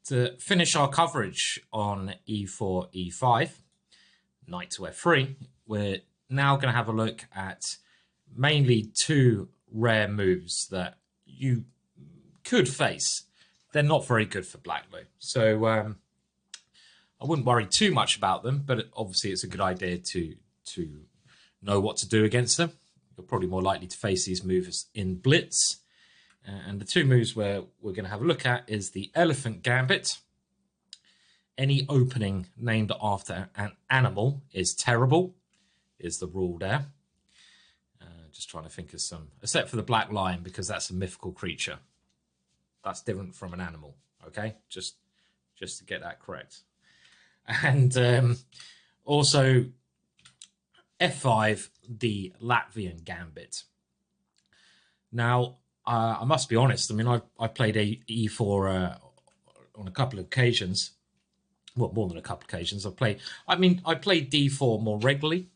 To finish our coverage on e4, e5, knight to f3, we're now going to have a look at mainly two rare moves that you could face. They're not very good for black though, so I wouldn't worry too much about them, but obviously it's a good idea to know what to do against them. You're probably more likely to face these moves in blitz. And the two moves we're going to have a look at is the Elephant Gambit. Any opening named after an animal is terrible, is the rule there. Just trying to think of some, except for the Black Lion, because that's a mythical creature. That's different from an animal, okay? Just to get that correct. And also F5, the Latvian Gambit. Now, I must be honest. I mean, I played E4 on a couple of occasions. Well, more than a couple of occasions. I played D4 more regularly.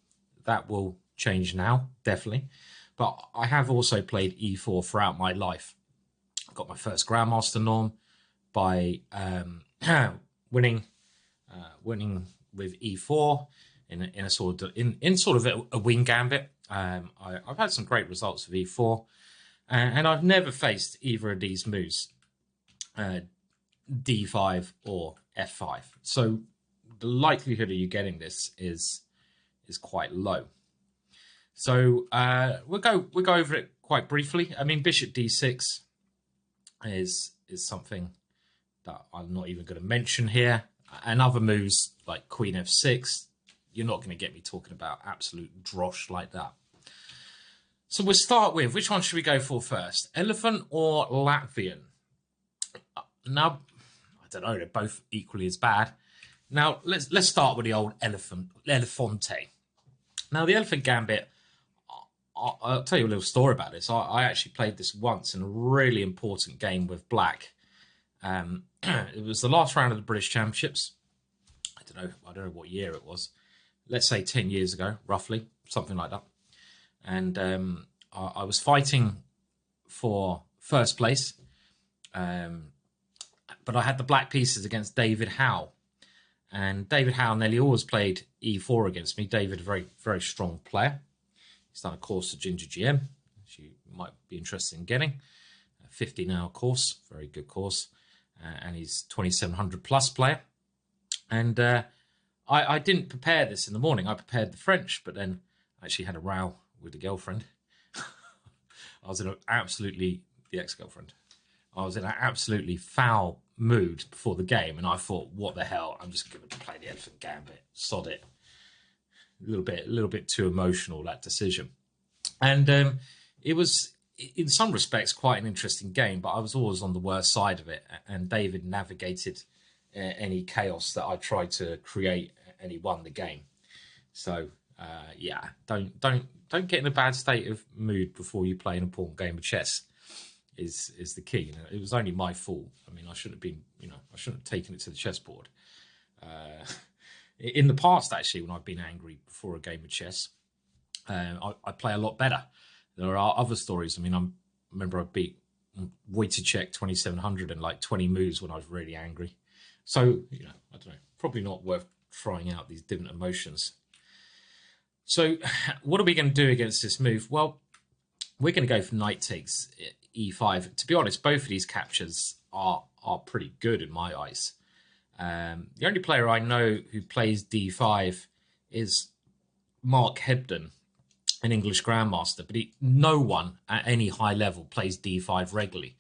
That will change now, definitely. But I have also played E4 throughout my life. I got my first Grandmaster norm by winning with E4 in a sort of a wing gambit. I've had some great results with E4. And I've never faced either of these moves, D5 or F5. So the likelihood of you getting this is quite low. So we'll go over it quite briefly. I mean, Bishop D6 is something that I'm not even going to mention here. And other moves like Queen F6, you're not going to get me talking about absolute drosh like that. So we'll start with, which one should we go for first? Elephant or Latvian? Now, I don't know, they're both equally as bad. Now, let's start with the old Elefante. Now, the Elephant Gambit, I'll tell you a little story about this. I actually played this once in a really important game with black. It was the last round of the British Championships. I don't know what year it was. Let's say 10 years ago, roughly, something like that. And I was fighting for first place, but I had the black pieces against David Howe. And David Howe nearly always played E4 against me. David, a very, very strong player. He's done a course at Ginger GM, which you might be interested in getting. A 50-hour course, very good course. And he's 2700 plus player. And I didn't prepare this in the morning. I prepared the French, but then I actually had a row with the girlfriend. I was in the ex-girlfriend. I was in an absolutely foul mood before the game, and I thought, what the hell? I'm just going to play the Elephant Gambit. Sod it. A little bit too emotional, that decision. And it was, in some respects, quite an interesting game, but I was always on the worst side of it, and David navigated any chaos that I tried to create, and he won the game. So yeah, don't get in a bad state of mood before you play an important game of chess. Is the key. It was only my fault. I mean, I shouldn't have taken it to the chessboard. In the past, actually, when I've been angry before a game of chess, I play a lot better. There are other stories. I mean, I remember I beat Wojciech 2700 in like 20 moves when I was really angry. So, I don't know, probably not worth trying out these different emotions. So what are we going to do against this move? Well, we're going to go for knight takes e5. To be honest, both of these captures are pretty good in my eyes. The only player I know who plays d5 is Mark Hebden, an English Grandmaster, but no one at any high level plays d5 regularly,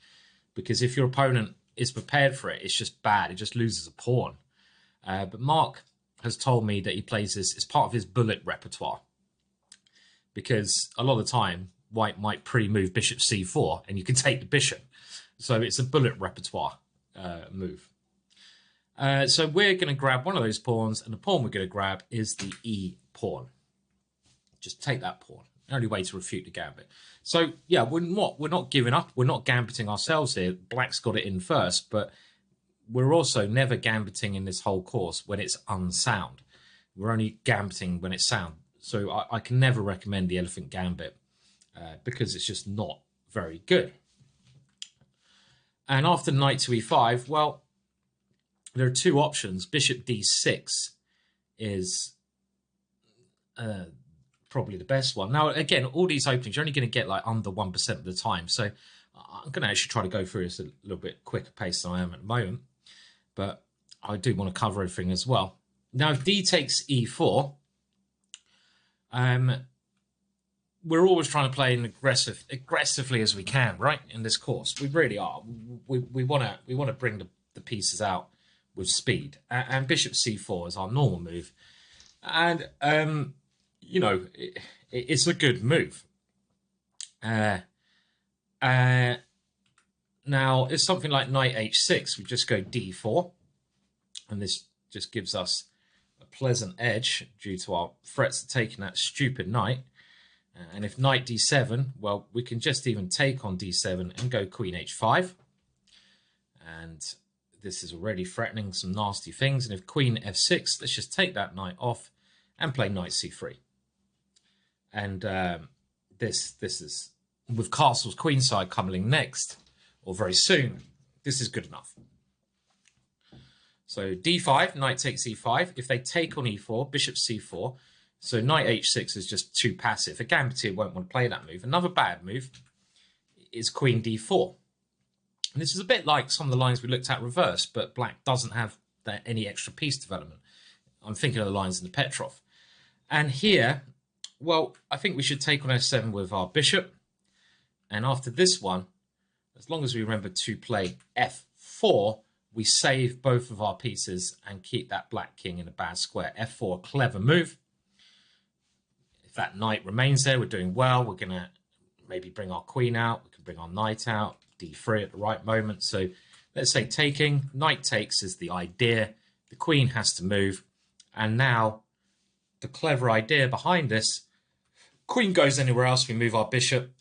because if your opponent is prepared for it, it's just bad. It just loses a pawn. But Mark has told me that he plays this as part of his bullet repertoire, because a lot of the time white might pre-move bishop c4 and you can take the bishop. So it's a bullet repertoire move. So we're going to grab one of those pawns, and the pawn we're going to grab is the e pawn. Just take that pawn. The only way to refute the gambit. So yeah, we're not giving up. We're not gambiting ourselves here. Black's got it in first, but we're also never gambiting in this whole course when it's unsound. We're only gambiting when it's sound. So I can never recommend the Elephant Gambit because it's just not very good. And after knight to e5, well, there are two options. Bishop d6 is probably the best one. Now, again, all these openings, you're only going to get like under 1% of the time. So I'm going to actually try to go through this a little bit quicker pace than I am at the moment. But I do want to cover everything as well. Now, if d takes e4, we're always trying to play aggressively as we can, right? In this course, we really are. We want to bring the pieces out with speed. And bishop c4 is our normal move. And you know, it's a good move. Now, it's something like knight h6. We just go d4, and this just gives us a pleasant edge due to our threats of taking that stupid knight. And if knight d7, well, we can just even take on d7 and go queen h5. And this is already threatening some nasty things. And if queen f6, let's just take that knight off and play knight c3. And this is, with castles queenside coming next, or very soon, this is good enough. So d5, knight takes e5. If they take on e4, bishop c4. So knight h6 is just too passive. A gambiter won't want to play that move. Another bad move is queen d4. And this is a bit like some of the lines we looked at reversed, but black doesn't have any extra piece development. I'm thinking of the lines in the Petrov. And here, well, I think we should take on f7 with our bishop. And after this one, as long as we remember to play f4, we save both of our pieces and keep that black king in a bad square. f4, clever move. If that knight remains there, we're doing well. We're going to maybe bring our queen out. We can bring our knight out, d3 at the right moment. So let's say taking, knight takes is the idea. The queen has to move. And now the clever idea behind this, queen goes anywhere else, we move our bishop,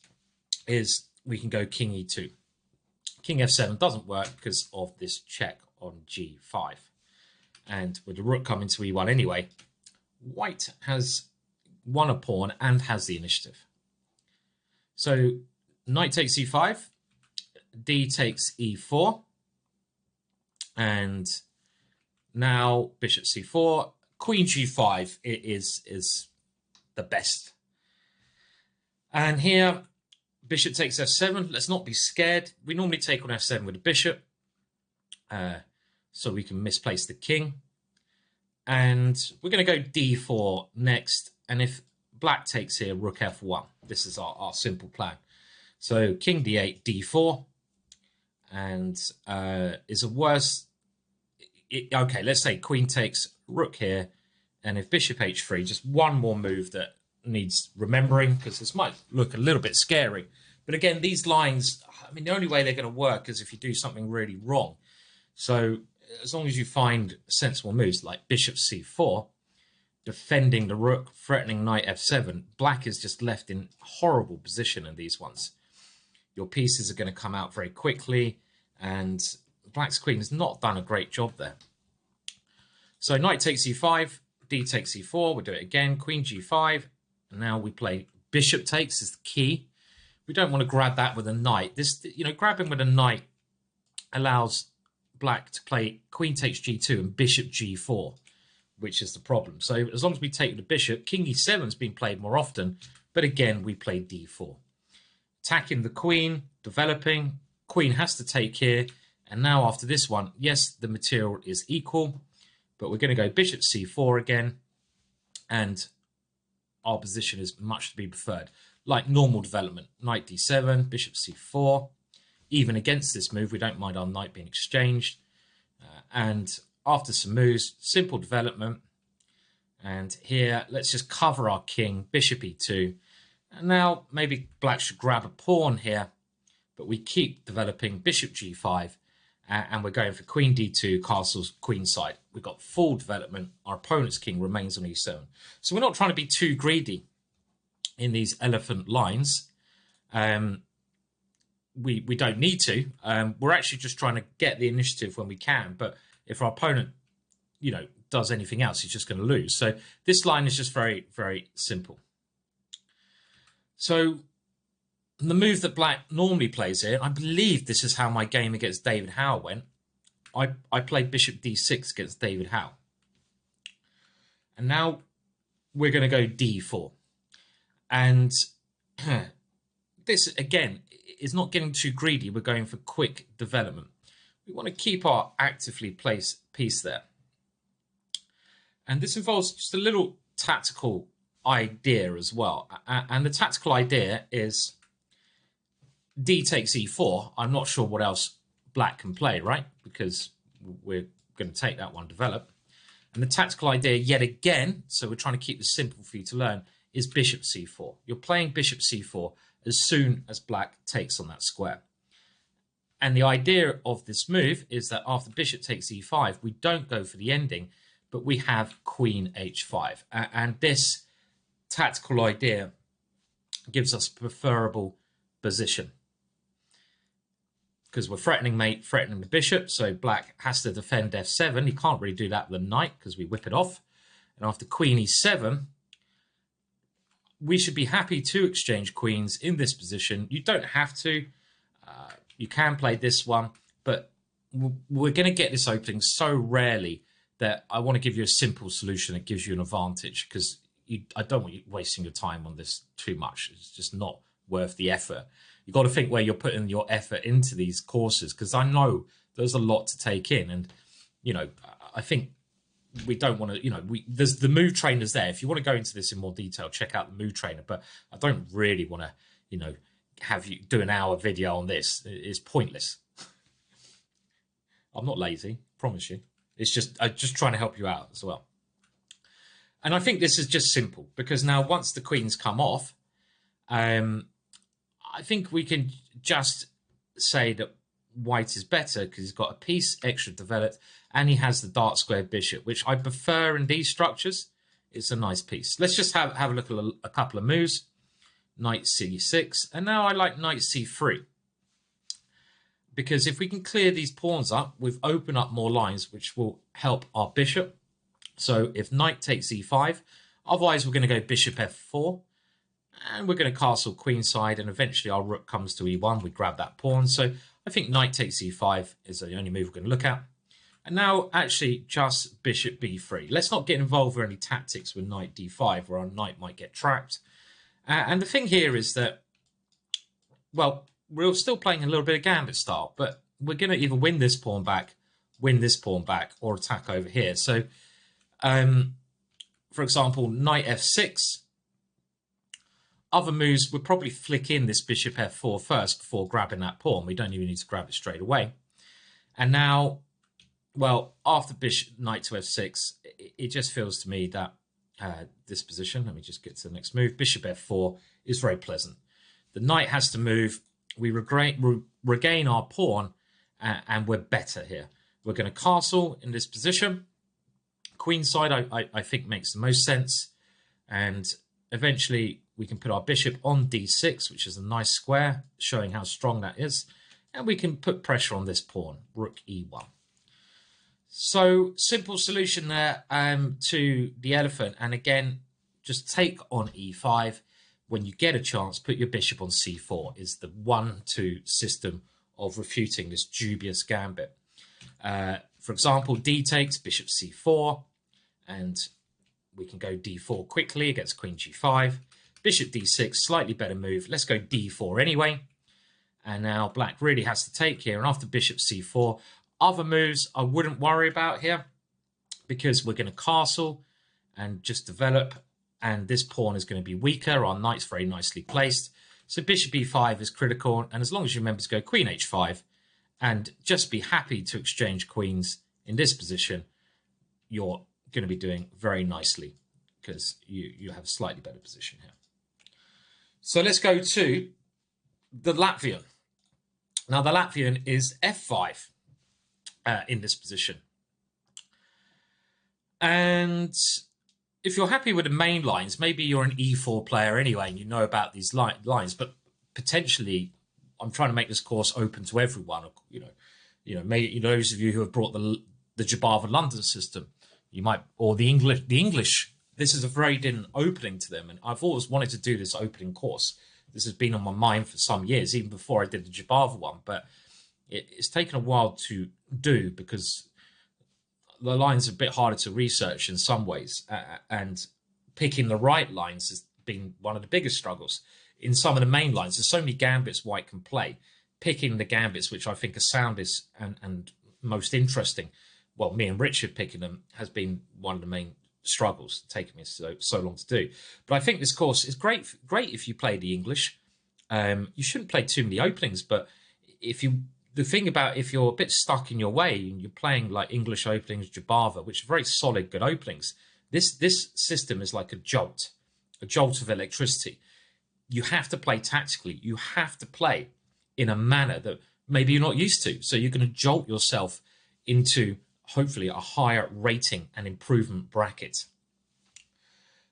is we can go king e2. King f7 doesn't work because of this check on g5. And with the rook coming to e1 anyway, white has won a pawn and has the initiative. So knight takes e5, d takes e4, and now bishop c4, queen g5 is the best. And here, bishop takes f7. Let's not be scared. We normally take on f7 with the bishop, so we can misplace the king. And we're going to go d4 next. And if black takes here, rook f1. This is our simple plan. So king d8, d4, and is a worse. Okay, let's say queen takes rook here, and if bishop h3, just one more move that needs remembering, because this might look a little bit scary. But again, these lines, I mean, the only way they're going to work is if you do something really wrong. So as long as you find sensible moves like bishop c4, defending the rook, threatening knight f7, black is just left in horrible position in these ones. Your pieces are going to come out very quickly, and black's queen has not done a great job there. So knight takes e5, d takes e4, we'll do it again, queen g5, and now we play bishop takes is the key. We don't want to grab that with a knight. This, you know, grabbing with a knight allows black to play queen takes g2 and bishop g4, which is the problem. So as long as we take the bishop, king e7 has been played more often, but again, we play d4. Attacking the queen, developing, queen has to take here, and now after this one, yes, the material is equal, but we're going to go bishop c4 again, and our position is much to be preferred. Like normal development, knight d7, bishop c4. Even against this move, we don't mind our knight being exchanged. And after some moves, simple development. And here, let's just cover our king, bishop e2. And now maybe black should grab a pawn here, but we keep developing bishop g5. And we're going for queen d2, castles queenside. We've got full development. Our opponent's king remains on e7. So we're not trying to be too greedy in these elephant lines. We don't need to. We're actually just trying to get the initiative when we can. But if our opponent, you know, does anything else, he's just going to lose. So this line is just very, very simple. So the move that black normally plays here, I believe this is how my game against David Howe went. I played bishop d6 against David Howe. And now we're going to go d4. And this, again, is not getting too greedy. We're going for quick development. We want to keep our actively placed piece there. And this involves just a little tactical idea as well. And the tactical idea is d takes e4. I'm not sure what else black can play, right? Because we're going to take that one, develop. And the tactical idea, yet again, so we're trying to keep this simple for you to learn, is bishop c4. You're playing bishop c4 as soon as black takes on that square. And the idea of this move is that after bishop takes e5, we don't go for the ending, but we have queen h5. And this tactical idea gives us preferable position, because we're threatening mate, threatening the bishop, so black has to defend f7. He can't really do that with the knight because we whip it off. And after queen e7, we should be happy to exchange queens in this position. You don't have to. You can play this one, but we're going to get this opening so rarely that I want to give you a simple solution that gives you an advantage, because I don't want you wasting your time on this too much. It's just not worth the effort. You've got to think where you're putting your effort into these courses, because I know there's a lot to take in. And, you know, I think we don't want to, you know, there's the move trainers there. If you want to go into this in more detail, check out the move trainer. But I don't really want to, you know, have you do an hour video on this. It's pointless. I'm not lazy, promise you. It's just, I'm just trying to help you out as well. And I think this is just simple, because now once the queens come off, I think we can just say that white is better because he's got a piece extra developed and he has the dark square bishop, which I prefer in these structures. It's a nice piece. Let's just have a look at a couple of moves. Knight c6, and now I like knight c3. Because if we can clear these pawns up, we've opened up more lines, which will help our bishop. So if knight takes e5, otherwise we're going to go bishop f4. And we're going to castle queenside, and eventually our rook comes to e1. We grab that pawn. So I think knight takes e5 is the only move we're going to look at. And now actually just bishop b3. Let's not get involved with any tactics with knight d5, where our knight might get trapped. And the thing here is that, well, we're still playing a little bit of gambit style, but we're going to either win this pawn back, or attack over here. So, for example, knight f6. Other moves would probably flick in this bishop f4 first before grabbing that pawn. We don't even need to grab it straight away. And now, well, after bishop knight to f6, it just feels to me that this position, let me just get to the next move, bishop f4 is very pleasant. The knight has to move. We regain our pawn, and we're better here. We're going to castle in this position. Queenside, I think, makes the most sense. And eventually we can put our bishop on d6, which is a nice square, showing how strong that is. And we can put pressure on this pawn, rook e1. So simple solution there to the elephant. And again, just take on e5. When you get a chance, put your bishop on c4 is the 1-2 system of refuting this dubious gambit. For example, d takes bishop c4, and we can go d4 quickly against queen g5. Bishop d6, slightly better move. Let's go d4 anyway. And now black really has to take here. And after bishop c4, other moves I wouldn't worry about here, because we're going to castle and just develop. And this pawn is going to be weaker. Our knight's very nicely placed. So bishop e5 is critical. And as long as you remember to go queen h5 and just be happy to exchange queens in this position, you're going to be doing very nicely, because you have a slightly better position here. So let's go to the Latvian. Now the Latvian is f5 in this position. And if you're happy with the main lines, maybe you're an e4 player anyway and you know about these lines, but potentially I'm trying to make this course open to everyone. Maybe those of you who have brought the Jabava London system, you might, or the English. This is a very different opening to them, and I've always wanted to do this opening course. This has been on my mind for some years, even before I did the Jabava one. But it's taken a while to do because the lines are a bit harder to research in some ways, and picking the right lines has been one of the biggest struggles. In some of the main lines, there's so many gambits white can play. Picking the gambits which I think are soundest and most interesting, well, me and Richard picking them has been one of the main struggles, taking me so long to do. But I think this course is great if you play the English. You shouldn't play too many openings, but the thing about if you're a bit stuck in your way and you're playing like English openings, Jabava, which are very solid, good openings, this system is like a jolt of electricity. You have to play tactically. You have to play in a manner that maybe you're not used to. So you're going to jolt yourself into hopefully a higher rating and improvement bracket.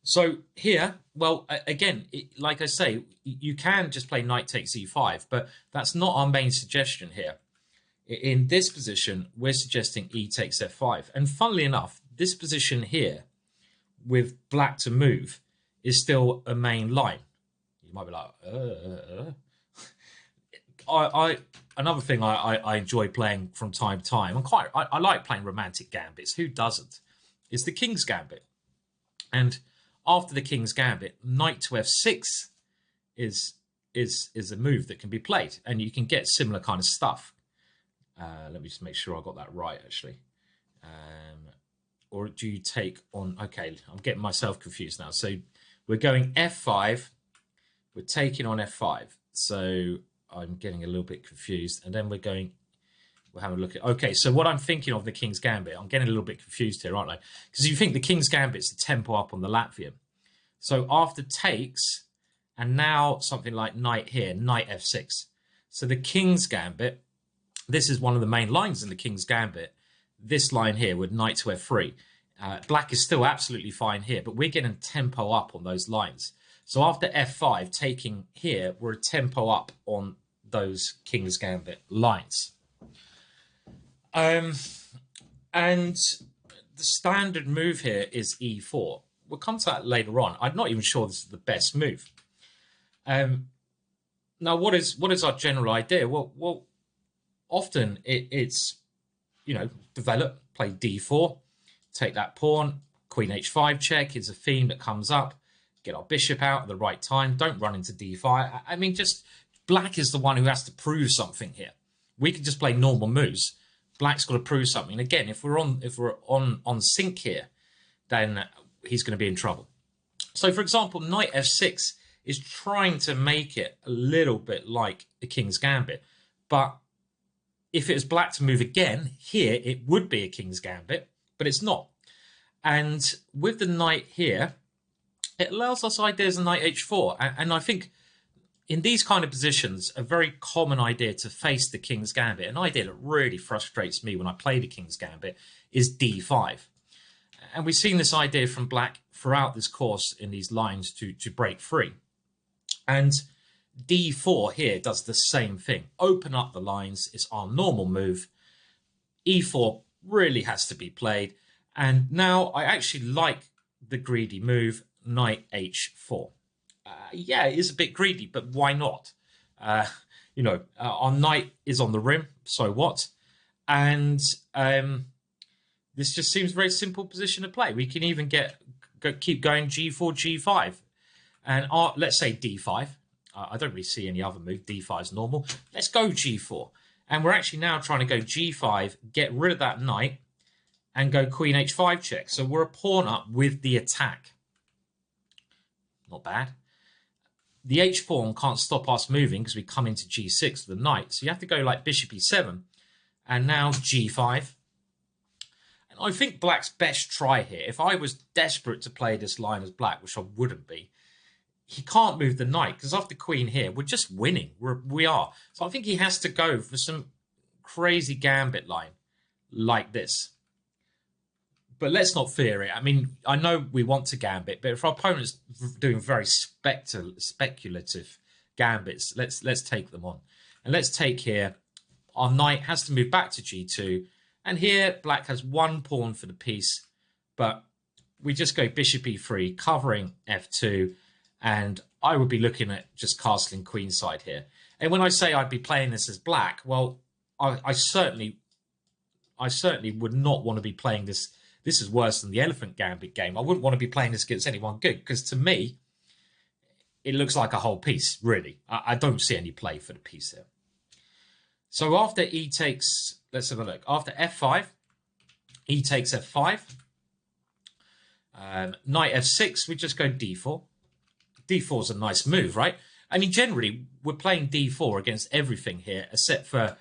So here, well, again, like I say, you can just play knight takes e5, but that's not our main suggestion here. In this position, we're suggesting e takes f5. And funnily enough, this position here with black to move is still a main line. You might be like, another thing I enjoy playing from time to time, I like playing romantic gambits. Who doesn't? Is the King's Gambit. And after the King's Gambit, knight to f6 is a move that can be played, and you can get similar kind of stuff. Let me just make sure I got that right, actually. Or do you take on... Okay, I'm getting myself confused now. So we're going f5. We're taking on f5. So I'm getting a little bit confused. And then we're having a look at... Okay, so what I'm thinking of the King's Gambit, I'm getting a little bit confused here, aren't I? Because you think the King's Gambit's a tempo up on the Latvian. So after takes, and now something like knight here, knight f6. So the King's Gambit, this is one of the main lines in the King's Gambit. This line here with knight to f3. Black is still absolutely fine here, but we're getting tempo up on those lines. So after f5, taking here, we're a tempo up on those King's Gambit lines. And the standard move here is e4. We'll come to that later on. I'm not even sure this is the best move. Now, what is our general idea? Well, often it's, develop, play d4, take that pawn, queen h5 check is a theme that comes up. Get our bishop out at the right time. Don't run into d5. I mean, just black is the one who has to prove something here. We can just play normal moves. Black's got to prove something. And again, if we're on sync here, then he's going to be in trouble. So, for example, knight f6 is trying to make it a little bit like the King's Gambit. But if it was black to move again, here it would be a King's Gambit, but it's not. And with the knight here, it allows us ideas of knight h4. And I think in these kind of positions, a very common idea to face the King's Gambit, an idea that really frustrates me when I play the King's Gambit, is d5. And we've seen this idea from black throughout this course in these lines to break free. And d4 here does the same thing. Open up the lines. It's our normal move. e4 really has to be played. And now I actually like the greedy move, knight h4. Yeah, it is a bit greedy, but why not? Our knight is on the rim, so what? And this just seems a very simple position to play. We can even keep going g4, g5. And let's say d5. I don't really see any other move. d5 is normal. Let's go g4. And we're actually now trying to go g5, get rid of that knight, and go queen h5 check. So we're a pawn up with the attack. Not bad. The h pawn can't stop us moving because we come into g6 with the knight. So you have to go like bishop e7 and now g5. And I think black's best try here, if I was desperate to play this line as black, which I wouldn't be, he can't move the knight because after queen here, we're just winning. We are. So I think he has to go for some crazy gambit line like this. But let's not fear it. I mean, I know we want to gambit, but if our opponent's doing very speculative gambits, let's take them on. And let's take here, our knight has to move back to g2. And here, black has one pawn for the piece, but we just go bishop e3, covering f2, and I would be looking at just castling queenside here. And when I say I'd be playing this as black, well, I certainly would not want to be playing this. This is worse than the Elephant Gambit game. I wouldn't want to be playing this against anyone good, because to me, it looks like a whole piece, really. I don't see any play for the piece there. So after e takes, let's have a look. After f5, e takes f5. Knight f6, we just go d4. d4 is a nice move, right? I mean, generally, we're playing d4 against everything here, except for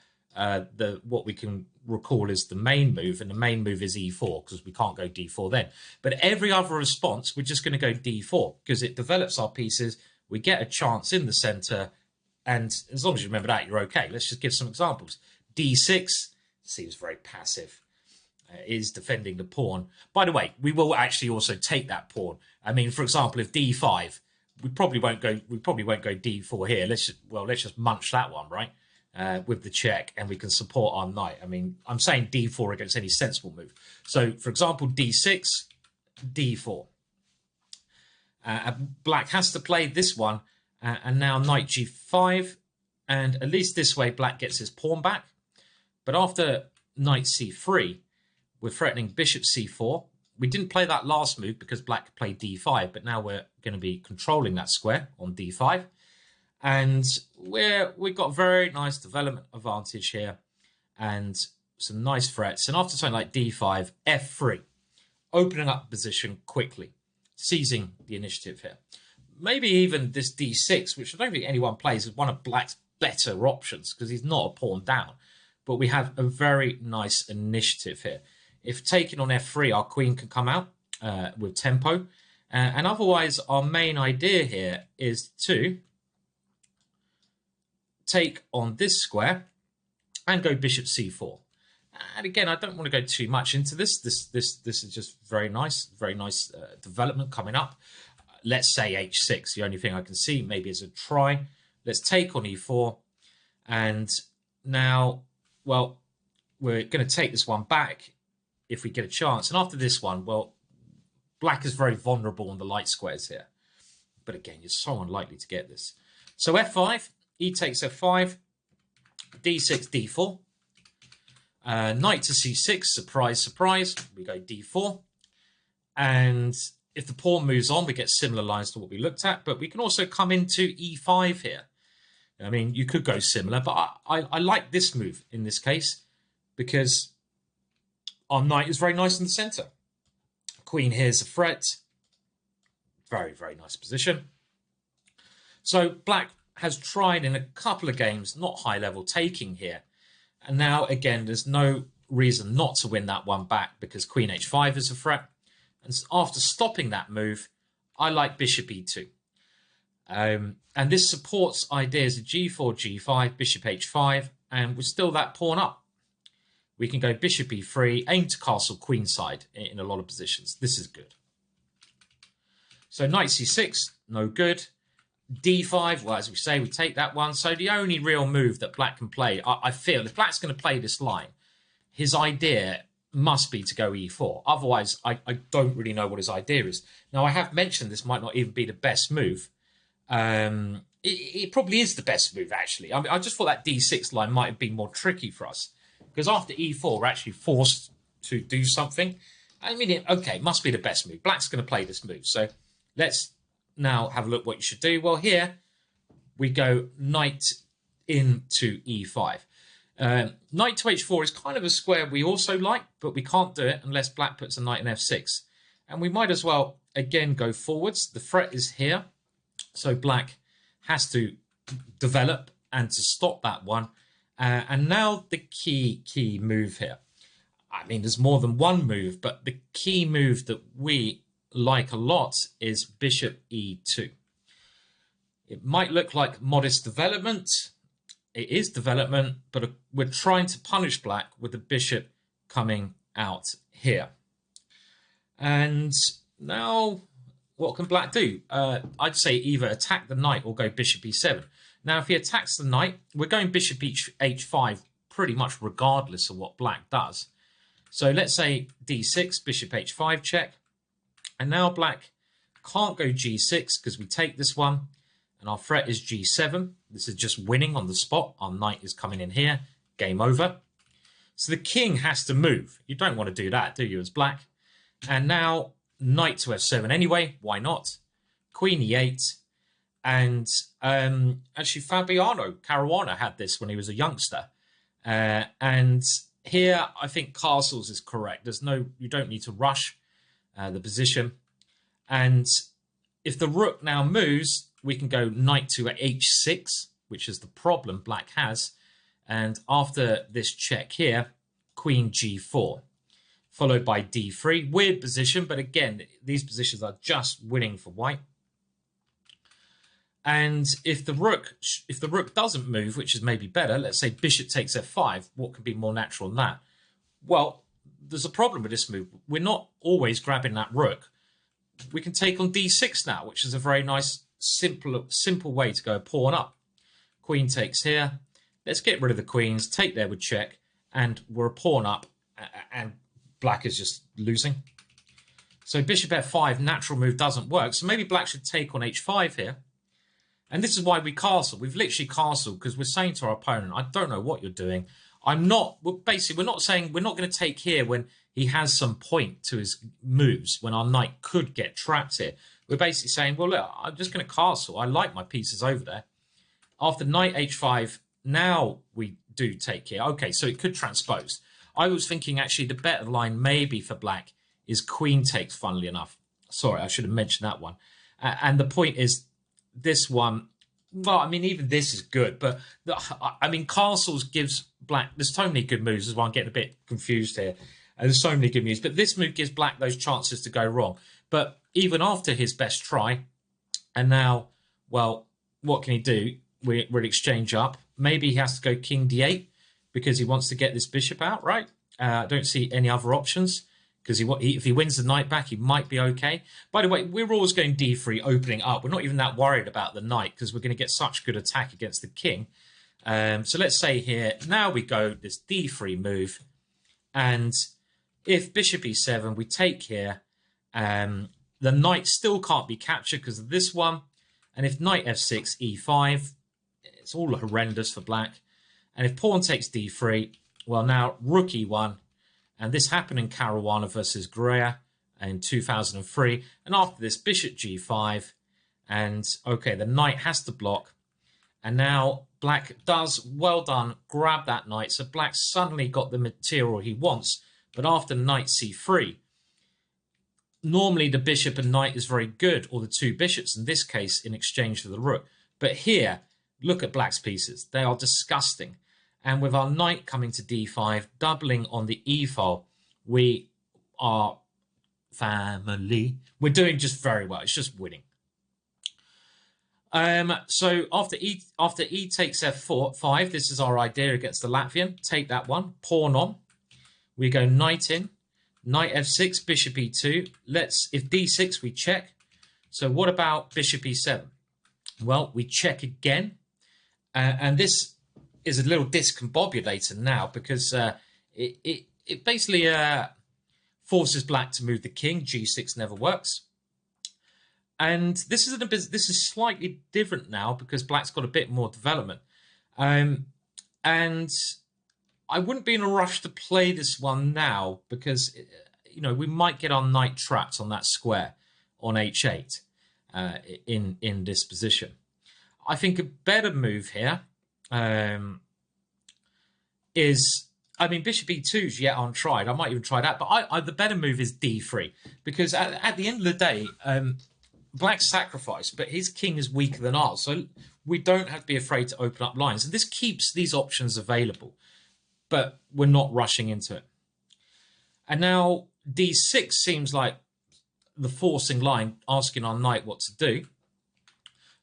what we can recall is the main move, and the main move is e4, because we can't go d4 then. But every other response, we're just going to go d4, because it develops our pieces. We get a chance in the center, and as long as you remember that, you're okay. Let's just give some examples. d6 seems very passive. Is defending the pawn. By the way, we will actually also take that pawn. I mean, for example, if d5, we probably won't go d4 here. Let's just munch that one, right? With the check, and we can support our knight. I mean, I'm saying d4 against any sensible move. So, for example, d6, d4. Black has to play this one, and now knight g5, and at least this way black gets his pawn back. But after knight c3, we're threatening bishop c4. We didn't play that last move because black played d5, but now we're going to be controlling that square on d5. And we've got very nice development advantage here and some nice threats. And after something like d5, f3, opening up position quickly, seizing the initiative here. Maybe even this d6, which I don't think anyone plays, is one of black's better options because he's not a pawn down. But we have a very nice initiative here. If taken on f3, our queen can come out with tempo. And otherwise, our main idea here is to take on this square and go bishop c4. And again, I don't want to go too much into this. This is just very nice development coming up. Let's say h6, the only thing I can see maybe is a try. Let's take on e4. And now, well, we're going to take this one back if we get a chance. And after this one, well, black is very vulnerable on the light squares here. But again, you're so unlikely to get this. So f5, e takes f5, d6, d4. Knight to c6, surprise, surprise. We go d4. And if the pawn moves on, we get similar lines to what we looked at. But we can also come into e5 here. I mean, you could go similar, but I like this move in this case because our knight is very nice in the center. Queen here's a threat. Very, very nice position. So black has tried in a couple of games, not high level taking here. And now, again, there's no reason not to win that one back because queen h5 is a threat. And after stopping that move, I like bishop e2. And this supports ideas of g4, g5, bishop h5, and we're still that pawn up. We can go bishop e3, aim to castle queenside in a lot of positions. This is good. So knight c6, no good. d5, well, as we say, we take that one. So the only real move that black can play, I feel, if black's going to play this line, his idea must be to go e4. Otherwise, I don't really know what his idea is. Now, I have mentioned this might not even be the best move. It probably is the best move, actually. I mean, I just thought that d6 line might have been more tricky for us. Because after e4, we're actually forced to do something. I mean, okay, it must be the best move. Black's going to play this move. So let's now have a look what you should do. Well, here we go knight into e5. Knight to h4 is kind of a square we also like, but we can't do it unless black puts a knight in f6. And we might as well, again, go forwards. The threat is here. So black has to develop and to stop that one. And now the key move here. I mean, there's more than one move, but the key move that we like a lot is bishop e2. It might look like modest development. It is development, but we're trying to punish black with the bishop coming out here. And now, what can black do? I'd say either attack the knight or go bishop e7. Now, if he attacks the knight, we're going bishop h5 pretty much regardless of what black does. So let's say d6, bishop h5 check. And now black can't go g6 because we take this one. And our threat is g7. This is just winning on the spot. Our knight is coming in here. game over. So the king has to move. You don't want to do that, do you, as black? And now knight to f7 anyway. Why not? Queen e8. And actually, Fabiano Caruana had this when he was a youngster. And here, I think castles is correct. You don't need to rush the position. And if the rook now moves, we can go knight to h6, which is the problem black has. And after this check here, queen g4, followed by d3. Weird position, but again, these positions are just winning for white. And if the rook doesn't move, which is maybe better, let's say bishop takes f5, what could be more natural than that? Well, there's a problem with this move. We're not always grabbing that rook. We can take on d6 now, which is a very nice, simple way to go pawn up. Queen takes here. Let's get rid of the queens, take there with check, and we're a pawn up, and black is just losing. So bishop f5, natural move, doesn't work. So maybe black should take on h5 here. And this is why we castle. We've literally castled because we're saying to our opponent, I don't know what you're doing. We're not saying we're not going to take here when he has some point to his moves, when our knight could get trapped here. We're basically saying, well, look, I'm just going to castle. I like my pieces over there. After knight h5, now we do take here. Okay, so it could transpose. I was thinking actually the better line maybe for black is queen takes, funnily enough. Sorry, I should have mentioned that one. And the point is, this one, well, I mean, even this is good, but I mean, castles gives black, there's so many good moves, as well. I'm getting a bit confused here. And there's so many good moves, but this move gives black those chances to go wrong. But even after his best try, and now, well, what can he do? We'll exchange up. Maybe he has to go king d8 because he wants to get this bishop out, right? I don't see any other options. Because if he wins the knight back, he might be okay. By the way, we're always going d3, opening up. We're not even that worried about the knight because we're going to get such good attack against the king. So let's say here, now we go this d3 move. And if bishop e7, we take here, the knight still can't be captured because of this one. And if knight f6, e5, it's all horrendous for black. And if pawn takes d3, well, now rook e1. And this happened in Caruana versus Greer in 2003. And after this, bishop g5. And, okay, the knight has to block. And now black does, well done, grab that knight. So black suddenly got the material he wants. But after knight c3, normally the bishop and knight is very good, or the two bishops, in this case, in exchange for the rook. But here, look at black's pieces. They are disgusting. And with our knight coming to d5, doubling on the e file, we are family. We're doing just very well. It's just winning. So after e takes f5, this is our idea against the Latvian. Take that one, pawn on. We go knight in, knight f6, bishop e2. If d6, we check. So what about bishop e7? Well, we check again. And this is a little discombobulator now because it basically forces black to move the king. G6 never works. And this is slightly different now because black's got a bit more development. And I wouldn't be in a rush to play this one now because, we might get our knight trapped on that square on h8 in this position. I think a better move here bishop e2 is yet untried. I might even try that, but the better move is d3 because at the end of the day, black's sacrificed, but his king is weaker than ours, so we don't have to be afraid to open up lines. And this keeps these options available, but we're not rushing into it. And now d6 seems like the forcing line, asking our knight what to do.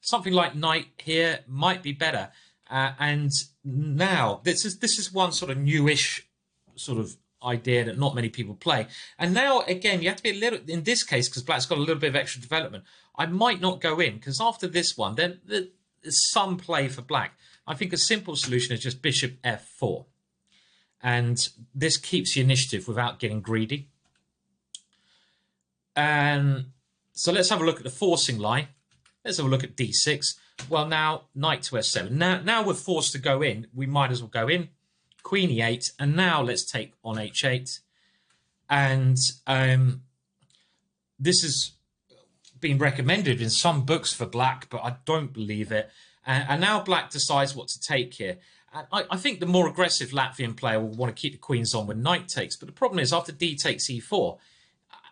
Something like knight here might be better. And now this is one sort of newish sort of idea that not many people play. And now again, you have to be a little, in this case, because black's got a little bit of extra development, I might not go in because after this one, then there's some play for black. I think a simple solution is just bishop f4. And this keeps the initiative without getting greedy. So let's have a look at the forcing line. Let's have a look at d6. Well, now knight to f7. Now we're forced to go in. We might as well go in. queen e8, and now let's take on h8. And this has been recommended in some books for black, but I don't believe it. And now black decides what to take here. And I think the more aggressive Latvian player will want to keep the queens on when knight takes. But the problem is, after d takes e4,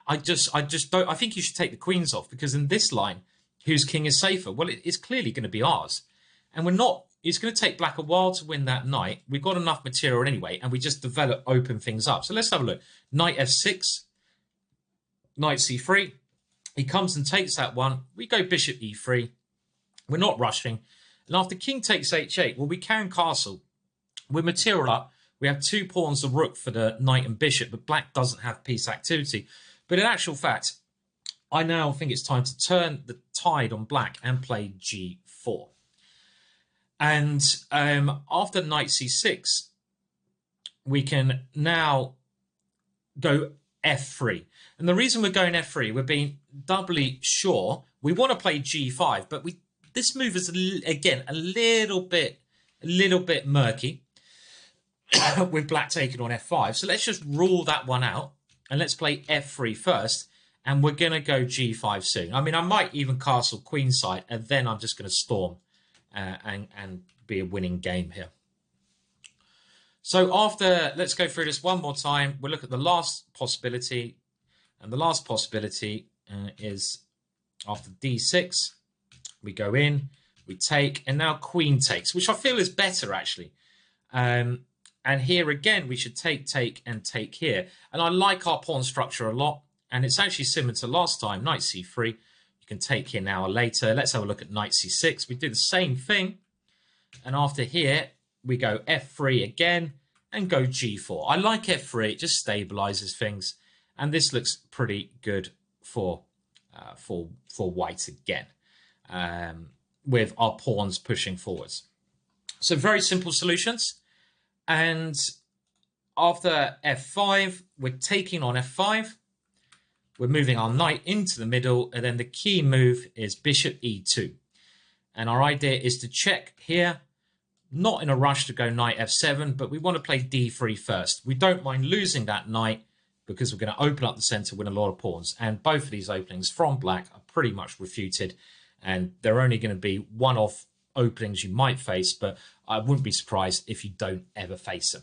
I just don't. I think you should take the queens off, because in this line, whose king is safer? Well, it's clearly going to be ours, and we're not. It's going to take black a while to win that knight. We've got enough material anyway, and we just open things up. So let's have a look. Knight f6, knight c3. He comes and takes that one. We go bishop e3. We're not rushing. And after king takes h8, well, we can castle. We're material up. We have 2 pawns of rook for the knight and bishop, but black doesn't have piece activity. But in actual fact, I now think it's time to turn the tide on black and play g4. And after knight c6, we can now go f3. And the reason we're going f3, we're being doubly sure. We want to play g5, but this move is, again, a little bit murky with black taking on f5. So let's just rule that one out, and let's play f3 first. And we're going to go g5 soon. I mean, I might even castle queenside, and then I'm just going to storm and be a winning game here. So let's go through this one more time. We'll look at the last possibility. And the last possibility is after d6, we go in, we take, and now queen takes, which I feel is better, actually. And here again, we should take, and take here. And I like our pawn structure a lot. And it's actually similar to last time, knight c3. You can take here now or later. Let's have a look at knight c6. We do the same thing. And after here, we go f3 again and go g4. I like f3. It just stabilizes things. And this looks pretty good for white again, with our pawns pushing forwards. So very simple solutions. And after f5, we're taking on f5. We're moving our knight into the middle, and then the key move is bishop e2. And our idea is to check here, not in a rush to go knight f7, but we want to play d3 first. We don't mind losing that knight because we're going to open up the center, win a lot of pawns. And both of these openings from black are pretty much refuted, and they're only going to be one-off openings you might face, but I wouldn't be surprised if you don't ever face them.